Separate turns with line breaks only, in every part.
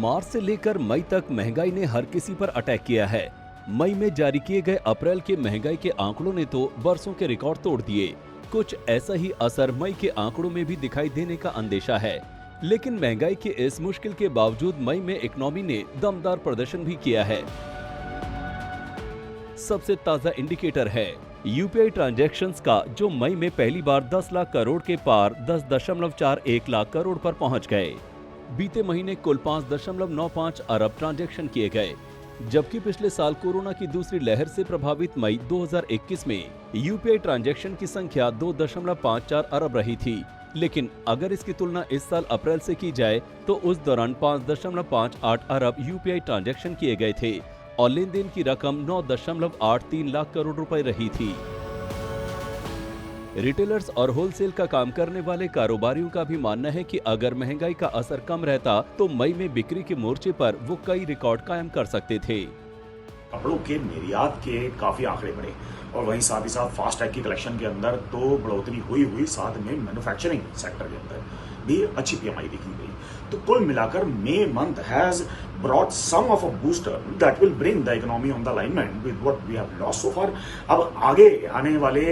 मार्च से लेकर मई तक महंगाई ने हर किसी पर अटैक किया है। मई में जारी किए गए अप्रैल के महंगाई के आंकड़ों ने तो बरसों के रिकॉर्ड तोड़ दिए। कुछ ऐसा ही असर मई के आंकड़ों में भी दिखाई देने का अंदेशा है। लेकिन महंगाई के इस मुश्किल के बावजूद मई में इकोनॉमी ने दमदार प्रदर्शन भी किया है। सबसे ताजा इंडिकेटर है यूपीआई ट्रांजैक्शंस का, जो मई में पहली बार 10 लाख करोड़ के पार 10.41 लाख करोड़ पर पहुंच गए। बीते महीने कुल 5.95 अरब ट्रांजैक्शन किए गए, जबकि पिछले साल कोरोना की दूसरी लहर से प्रभावित मई 2021 में यूपीआई ट्रांजैक्शन की संख्या 2.54 अरब रही थी। लेकिन अगर इसकी तुलना इस साल अप्रैल से की जाए तो उस दौरान 5.58 अरब यूपीआई ट्रांजैक्शन किए गए थे और लेन देन की रकम 9.83 लाख करोड़ रुपए रही थी। रिटेलर्स और होलसेल का काम करने वाले कारोबारियों का भी मानना है कि अगर महंगाई का असर कम रहता तो मई में बिक्री के मोर्चे पर वो कई रिकॉर्ड कायम कर सकते थे।
कपड़ों के निर्यात के काफी आंकड़े बढ़े और वहीं साथ ही साथ फास्ट टैग की कलेक्शन के अंदर तो बढ़ोतरी हुई साथ में मैन्युफैक्चरिंग सेक्टर के अंदर भी अच्छी पीएमआई देखी गई। तो कुल मिलाकर May month has brought some of a booster that will bring the economy on the alignment with what we have lost so far। अब आगे आने वाले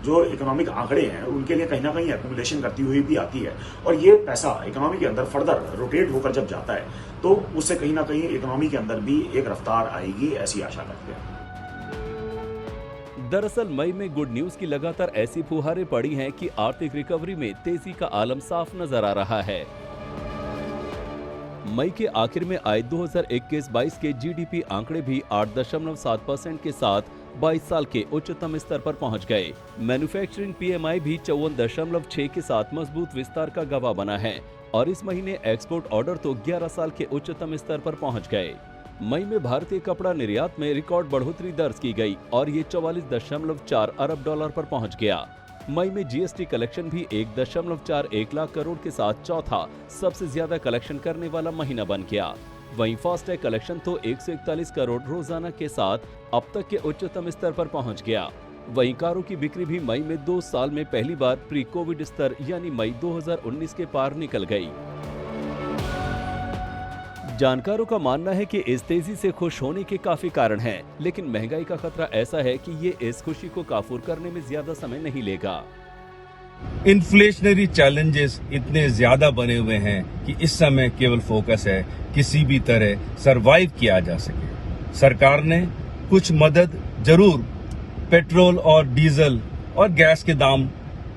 जो इकोनॉमिक आंकड़े हैं उनके लिए कहीं ना कहीं एक्यूमुलेशन करती हुई भी आती है और ये पैसा इकोनॉमी के अंदर फर्दर रोटेट होकर जब जाता है तो उससे कहीं ना कहीं इकोनॉमी के अंदर भी एक रफ्तार आएगी, ऐसी आशा करते हैं।
दरअसल मई में गुड न्यूज की लगातार ऐसी फुहारें पड़ी हैं कि आर्थिक रिकवरी में तेजी का आलम साफ नजर आ रहा है। मई के आखिर में आए 2021-22 के जीडीपी आंकड़े भी 8.7% के साथ 22 साल के उच्चतम स्तर पर पहुंच गए। मैन्युफैक्चरिंग पीएमआई भी 54.6 के साथ मजबूत विस्तार का गवाह बना है और इस महीने एक्सपोर्ट ऑर्डर तो 11 साल के उच्चतम स्तर पर पहुंच गए। मई में भारतीय कपड़ा निर्यात में रिकॉर्ड बढ़ोतरी दर्ज की गई और ये 44.4 अरब डॉलर पर पहुंच गया। मई में जीएसटी कलेक्शन भी 1.41 लाख करोड़ के साथ चौथा सबसे ज्यादा कलेक्शन करने वाला महीना बन गया। वहीं फास्टैग कलेक्शन तो 141 करोड़ रोजाना के साथ अब तक के उच्चतम स्तर पर पहुंच गया। वहीं कारों की बिक्री भी मई में 2 साल में पहली बार प्री कोविड स्तर यानी मई 2019 के पार निकल गई। जानकारों का मानना है कि इस तेजी से खुश होने के काफी कारण हैं, लेकिन महंगाई का खतरा ऐसा है कि ये इस खुशी को काफूर करने में ज्यादा समय नहीं लेगा।
इन्फ्लेशनरी चैलेंजेस इतने ज्यादा बने हुए हैं कि इस समय केवल फोकस है किसी भी तरह सरवाइव किया जा सके। सरकार ने कुछ मदद जरूर पेट्रोल और डीजल और गैस के दाम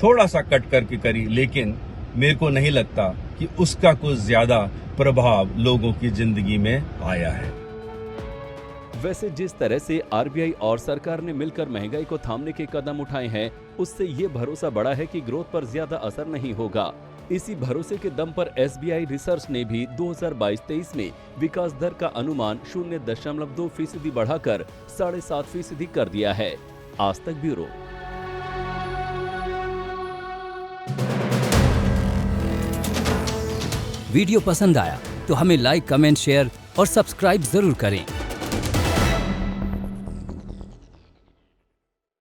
थोड़ा सा कट करके करी, लेकिन मेरे को नहीं लगता कि उसका कुछ ज्यादा प्रभाव लोगों की जिंदगी में आया है।
वैसे जिस तरह से आरबीआई और सरकार ने मिलकर महंगाई को थामने के कदम उठाए हैं, उससे ये भरोसा बढ़ा है कि ग्रोथ पर ज्यादा असर नहीं होगा। इसी भरोसे के दम पर एसबीआई रिसर्च ने भी 2022-23 में विकास दर का अनुमान 0.2% बढ़ाकर 7.5% कर दिया है। आज तक ब्यूरो।
वीडियो पसंद आया तो हमें लाइक, कमेंट, शेयर और सब्सक्राइब जरूर करें।